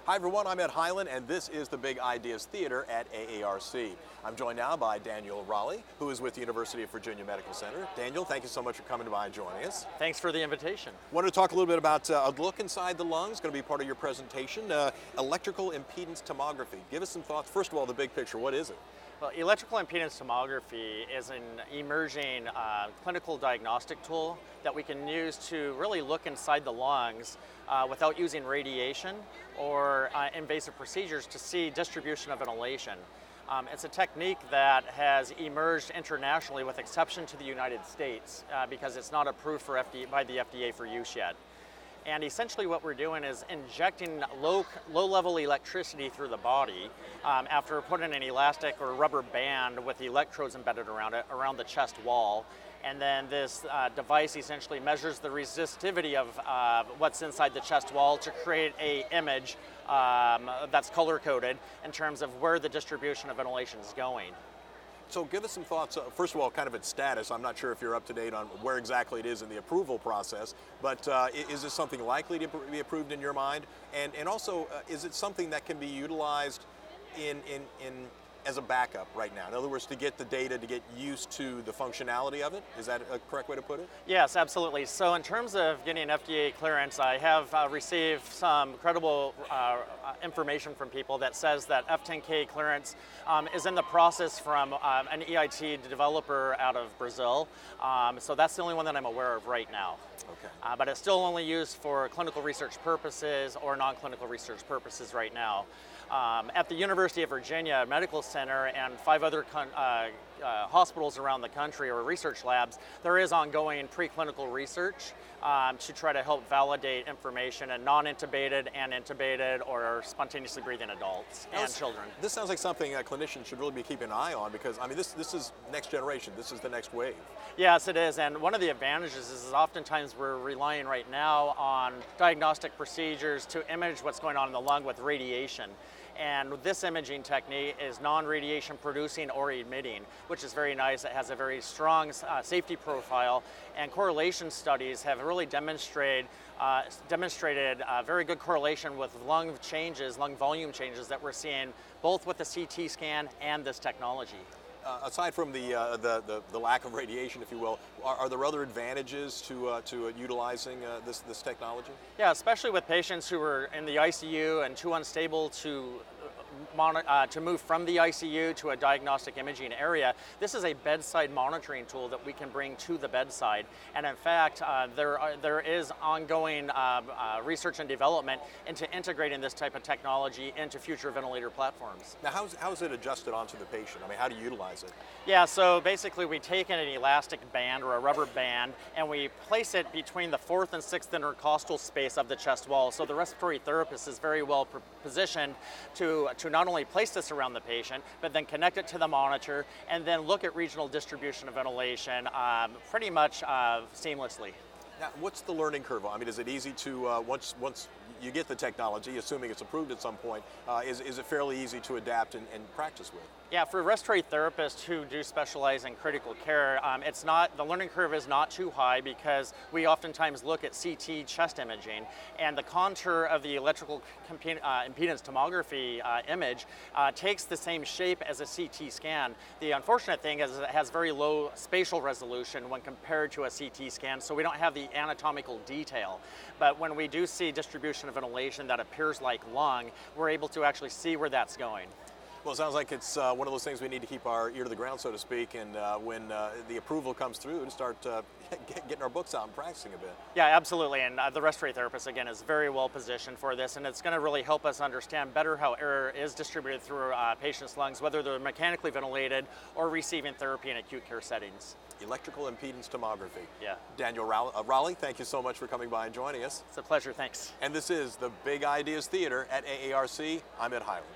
Hi everyone, I'm Ed Highland and this is the Big Ideas Theater at AARC. I'm joined now by Daniel Raleigh, who is with the University of Virginia Medical Center. Daniel, thank you so much for coming by and joining us. Thanks for the invitation. Wanted to talk a little bit about a look inside the lungs, going to be part of your presentation, electrical impedance tomography. Give us some thoughts. First of all, the big picture, what is it? Well, electrical impedance tomography is an emerging clinical diagnostic tool that we can use to really look inside the lungs without using radiation or invasive procedures to see distribution of inhalation. It's a technique that has emerged internationally with exception to the United States because it's not approved by the FDA for use yet. And essentially what we're doing is injecting low-level electricity through the body after putting an elastic or rubber band with electrodes embedded around it, around the chest wall. And then this device essentially measures the resistivity of what's inside the chest wall to create an image that's color-coded in terms of where the distribution of inhalation is going. So give us some thoughts, first of all, kind of its status. I'm not sure if you're up to date on where exactly it is in the approval process, but is this something likely to be approved in your mind? And also, is it something that can be utilized as a backup right now? In other words, to get the data, to get used to the functionality of it? Is that a correct way to put it? Yes, absolutely. So in terms of getting FDA clearance, I have received some credible information from people that says that F10K clearance is in the process from an EIT developer out of Brazil. So that's the only one that I'm aware of right now. Okay. But it's still only used for clinical research purposes or non-clinical research purposes right now. At the University of Virginia Medical Center and 5 other hospitals around the country or research labs, there is ongoing preclinical research to try to help validate information in non-intubated and intubated or spontaneously breathing adults and children. This sounds like something clinicians should really be keeping an eye on because, I mean, this is next generation. This is the next wave. Yes, it is. And one of the advantages is oftentimes we're relying right now on diagnostic procedures to image what's going on in the lung with radiation. And this imaging technique is non-radiation producing or emitting, which is very nice. It has a very strong safety profile, and correlation studies have really demonstrated very good correlation with lung volume changes that we're seeing both with the CT scan and this technology. Aside from the lack of radiation, if you will, are there other advantages to utilizing this technology? Yeah, especially with patients who are in the ICU and too unstable to move from the ICU to a diagnostic imaging area. This is a bedside monitoring tool that we can bring to the bedside. And in fact, there is ongoing research and development into integrating this type of technology into future ventilator platforms. Now, how is it adjusted onto the patient? I mean, how do you utilize it? Yeah, so basically we take an elastic band or a rubber band and we place it between the 4th and 6th intercostal space of the chest wall. So the respiratory therapist is very well positioned to not only place this around the patient, but then connect it to the monitor and then look at regional distribution of ventilation pretty much seamlessly. Now, what's the learning curve? I mean, is it easy to, once you get the technology, assuming it's approved at some point, is it fairly easy to adapt and practice with? Yeah, for respiratory therapists who do specialize in critical care, the learning curve is not too high because we oftentimes look at CT chest imaging, and the contour of the electrical impedance tomography image takes the same shape as a CT scan. The unfortunate thing is it has very low spatial resolution when compared to a CT scan, so we don't have the anatomical detail. But when we do see distribution of ventilation that appears like lung, we're able to actually see where that's going. Well, it sounds like it's one of those things we need to keep our ear to the ground, so to speak, and when the approval comes through, to start getting our books out and practicing a bit. Yeah, absolutely, and the respiratory therapist, again, is very well positioned for this, and it's going to really help us understand better how air is distributed through patients' lungs, whether they're mechanically ventilated or receiving therapy in acute care settings. Electrical impedance tomography. Yeah. Daniel Raleigh, thank you so much for coming by and joining us. It's a pleasure, thanks. And this is the Big Ideas Theater at AARC. I'm Ed Highland.